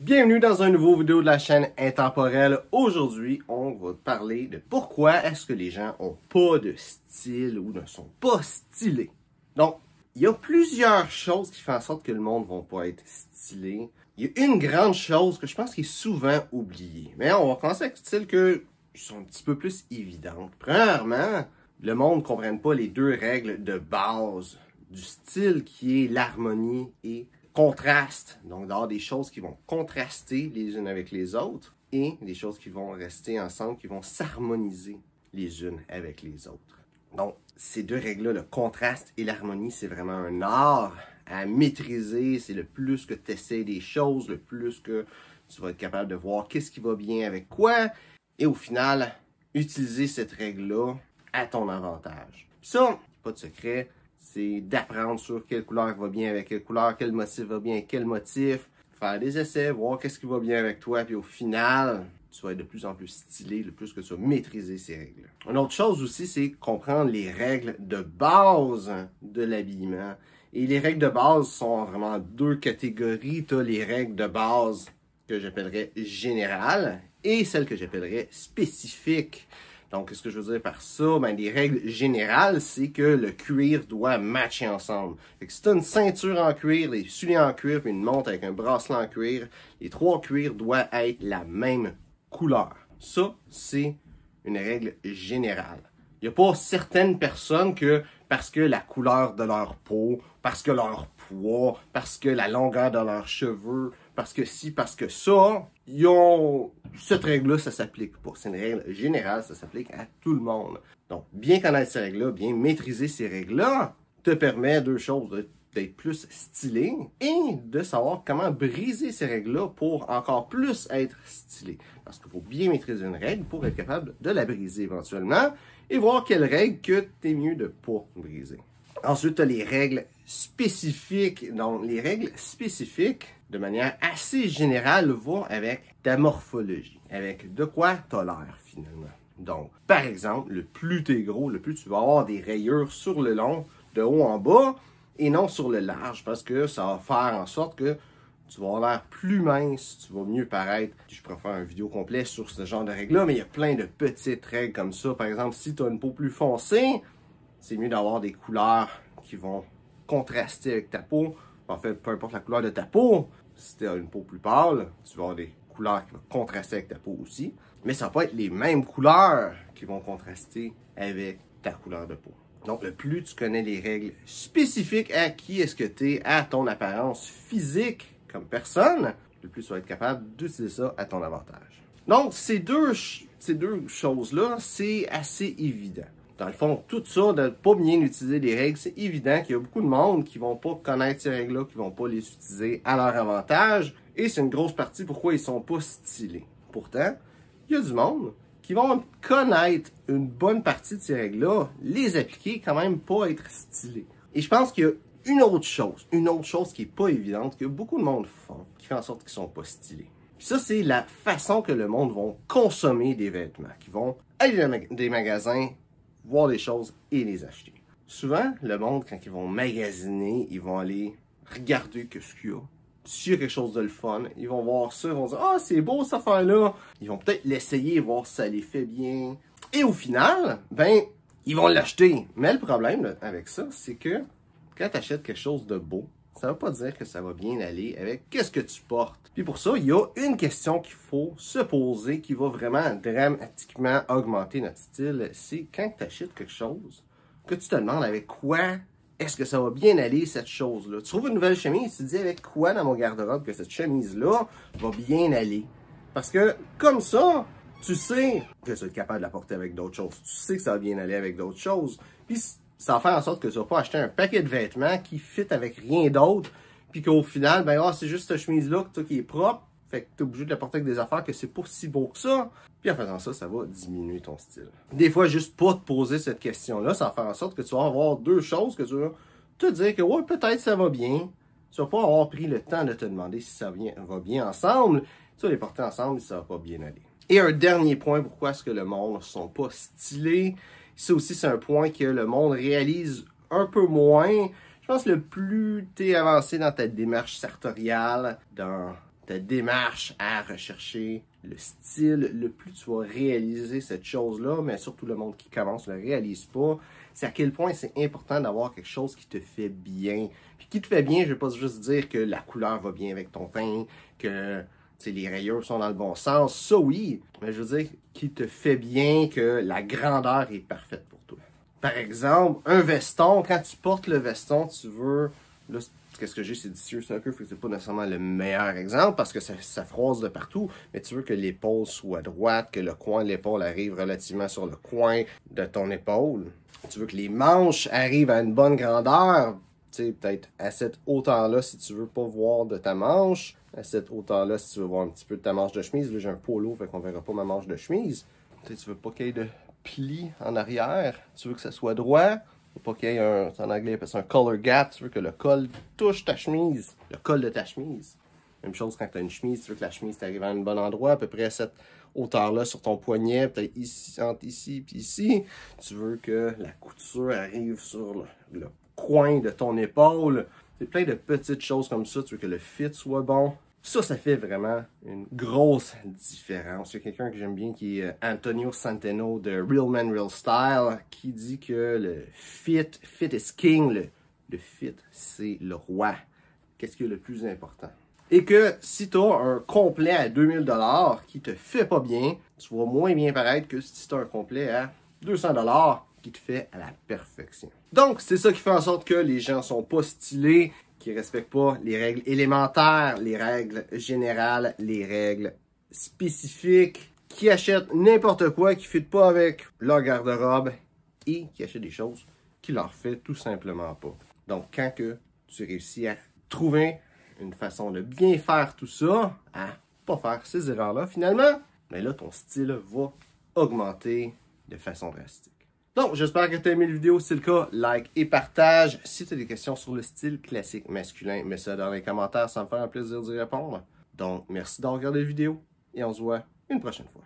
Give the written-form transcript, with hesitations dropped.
Bienvenue dans un nouveau vidéo de la chaîne Intemporelle. Aujourd'hui, on va parler de pourquoi est-ce que les gens ont pas de style ou ne sont pas stylés. Donc, il y a plusieurs choses qui font en sorte que le monde ne va pas être stylé. Il y a une grande chose que je pense qui est souvent oubliée. Mais on va commencer avec style que sont un petit peu plus évidentes. Premièrement, le monde ne comprenne pas les deux règles de base du style qui est l'harmonie et contraste. Donc, d'avoir des choses qui vont contraster les unes avec les autres et des choses qui vont rester ensemble, qui vont s'harmoniser les unes avec les autres. Donc, ces deux règles-là, le contraste et l'harmonie, c'est vraiment un art à maîtriser. C'est le plus que tu essaies des choses, le plus que tu vas être capable de voir qu'est-ce qui va bien avec quoi. Et au final, utiliser cette règle-là à ton avantage. Puis ça, pas de secret, c'est d'apprendre sur quelle couleur va bien avec quelle couleur, quel motif va bien avec quel motif, faire des essais, voir qu'est-ce qui va bien avec toi, puis au final, tu vas être de plus en plus stylé, le plus que tu vas maîtriser ces règles. Une autre chose aussi, c'est comprendre les règles de base de l'habillement. Et les règles de base sont vraiment deux catégories. Tu as les règles de base que j'appellerais générales et celles que j'appellerais spécifiques. Donc, qu'est-ce que je veux dire par ça? Ben, les règles générales, c'est que le cuir doit matcher ensemble. Fait que si tu as une ceinture en cuir, des souliers en cuir, puis une montre avec un bracelet en cuir, les trois cuirs doivent être la même couleur. Ça, c'est une règle générale. Il n'y a pas certaines personnes que, parce que la couleur de leur peau, parce que leur poids, parce que la longueur de leurs cheveux, parce que ci, parce que ça, ils ont... Cette règle-là, ça s'applique pas. C'est une règle générale, ça s'applique à tout le monde. Donc, bien connaître ces règles-là, bien maîtriser ces règles-là, te permet deux choses, d'être plus stylé et de savoir comment briser ces règles-là pour encore plus être stylé. Parce qu'il faut bien maîtriser une règle pour être capable de la briser éventuellement et voir quelles règles que t'es mieux de pas briser. Ensuite, tu as les règles spécifiques. Donc, les règles spécifiques, de manière assez générale, vont avec ta morphologie, avec de quoi tu as l'air finalement. Donc, par exemple, le plus tu es gros, le plus tu vas avoir des rayures sur le long, de haut en bas, et non sur le large, parce que ça va faire en sorte que tu vas avoir l'air plus mince, tu vas mieux paraître. Je pourrais faire une vidéo complète sur ce genre de règles-là, mais il y a plein de petites règles comme ça. Par exemple, si tu as une peau plus foncée, c'est mieux d'avoir des couleurs qui vont contraster avec ta peau. En fait, peu importe la couleur de ta peau, si tu as une peau plus pâle, tu vas avoir des couleurs qui vont contraster avec ta peau aussi. Mais ça va pas être les mêmes couleurs qui vont contraster avec ta couleur de peau. Donc, le plus tu connais les règles spécifiques à qui est-ce que tu es, à ton apparence physique comme personne, le plus tu vas être capable d'utiliser ça à ton avantage. Donc, ces deux choses-là, c'est assez évident. Dans le fond, tout ça, de ne pas bien utiliser les règles, c'est évident qu'il y a beaucoup de monde qui ne vont pas connaître ces règles-là, qui ne vont pas les utiliser à leur avantage. Et c'est une grosse partie pourquoi ils ne sont pas stylés. Pourtant, il y a du monde qui vont connaître une bonne partie de ces règles-là, les appliquer, quand même pas être stylés. Et je pense qu'il y a une autre chose qui n'est pas évidente, que beaucoup de monde font, qui fait en sorte qu'ils ne sont pas stylés. Puis ça, c'est la façon que le monde va consommer des vêtements, qui vont aller dans des magasins, voir des choses et les acheter. Souvent, le monde, quand ils vont magasiner, ils vont aller regarder ce qu'il y a. S'il y a quelque chose de le fun, ils vont voir ça, ils vont dire « Ah, c'est beau cette affaire-là! » Ils vont peut-être l'essayer, voir si ça les fait bien. Et au final, ben, ils vont l'acheter. Mais le problème là, avec ça, c'est que quand tu achètes quelque chose de beau, ça ne veut pas dire que ça va bien aller avec qu'est-ce que tu portes. Puis pour ça, il y a une question qu'il faut se poser qui va vraiment dramatiquement augmenter notre style. C'est quand tu achètes quelque chose, que tu te demandes avec quoi est-ce que ça va bien aller cette chose-là. Tu trouves une nouvelle chemise, tu te dis avec quoi dans mon garde-robe que cette chemise-là va bien aller. Parce que comme ça, tu sais que tu vas être capable de la porter avec d'autres choses. Tu sais que ça va bien aller avec d'autres choses. Puis ça va faire en sorte que tu vas pas acheter un paquet de vêtements qui fit avec rien d'autre, puis qu'au final, ben c'est juste cette chemise-là qui est propre, fait que tu es obligé de la porter avec des affaires que c'est pas si beau que ça, puis en faisant ça, ça va diminuer ton style. Des fois, juste pas te poser cette question-là, ça va faire en sorte que tu vas avoir deux choses que tu vas te dire que ouais, peut-être ça va bien, tu vas pas avoir pris le temps de te demander si ça va bien ensemble, tu vas les porter ensemble et ça va pas bien aller. Et un dernier point, pourquoi est-ce que le monde ne sont pas stylés? Ça aussi, c'est un point que le monde réalise un peu moins. Je pense que le plus tu es avancé dans ta démarche sartoriale, dans ta démarche à rechercher le style, le plus tu vas réaliser cette chose-là, mais surtout le monde qui commence ne le réalise pas, c'est à quel point c'est important d'avoir quelque chose qui te fait bien. Puis qui te fait bien, je ne vais pas juste dire que la couleur va bien avec ton teint, que les rayures sont dans le bon sens, ça oui, mais je veux dire qui te fait bien, que la grandeur est parfaite pour toi. Par exemple, un veston, quand tu portes le veston, tu veux... Là, qu'est-ce que j'ai, c'est Dicieux Circle, c'est pas nécessairement le meilleur exemple parce que ça froisse de partout, mais tu veux que l'épaule soit droite, que le coin de l'épaule arrive relativement sur le coin de ton épaule. Tu veux que les manches arrivent à une bonne grandeur, tu sais, peut-être à cette hauteur-là si tu veux pas voir de ta manche, à cette hauteur-là si tu veux voir un petit peu de ta manche de chemise. Là, j'ai un polo, fait qu'on verra pas ma manche de chemise. Tu sais, tu veux pas qu'il y ait de plis en arrière, tu veux que ça soit droit. Faut pas qu'il y ait en anglais, on appelle ça un collar gap. Tu veux que le col touche ta chemise, le col de ta chemise. Même chose quand tu as une chemise, tu veux que la chemise t'arrive à un bon endroit, à peu près à cette hauteur-là sur ton poignet, peut-être ici, entre ici et ici. Tu veux que la couture arrive sur le coin de ton épaule. C'est plein de petites choses comme ça. Tu veux que le fit soit bon. Ça fait vraiment une grosse différence. Il y a quelqu'un que j'aime bien qui est Antonio Centeno de Real Man Real Style qui dit que le fit is king. Le fit, c'est le roi. Qu'est-ce qui est le plus important? Et que si tu as un complet à 2000 $ qui te fait pas bien, tu vas moins bien paraître que si tu as un complet à 200 $ qui te fait à la perfection. Donc, c'est ça qui fait en sorte que les gens sont pas stylés, qui respectent pas les règles élémentaires, les règles générales, les règles spécifiques, qui achètent n'importe quoi, qui ne fit pas avec leur garde-robe et qui achètent des choses qui leur fait tout simplement pas. Donc, quand que tu réussis à trouver une façon de bien faire tout ça, à pas faire ces erreurs-là, finalement, ben là, ton style va augmenter de façon drastique. Donc, j'espère que tu as aimé la vidéo. Si c'est le cas, like et partage. Si tu as des questions sur le style classique masculin, mets ça dans les commentaires, ça me fait un plaisir d'y répondre. Donc, merci d'avoir regardé la vidéo et on se voit une prochaine fois.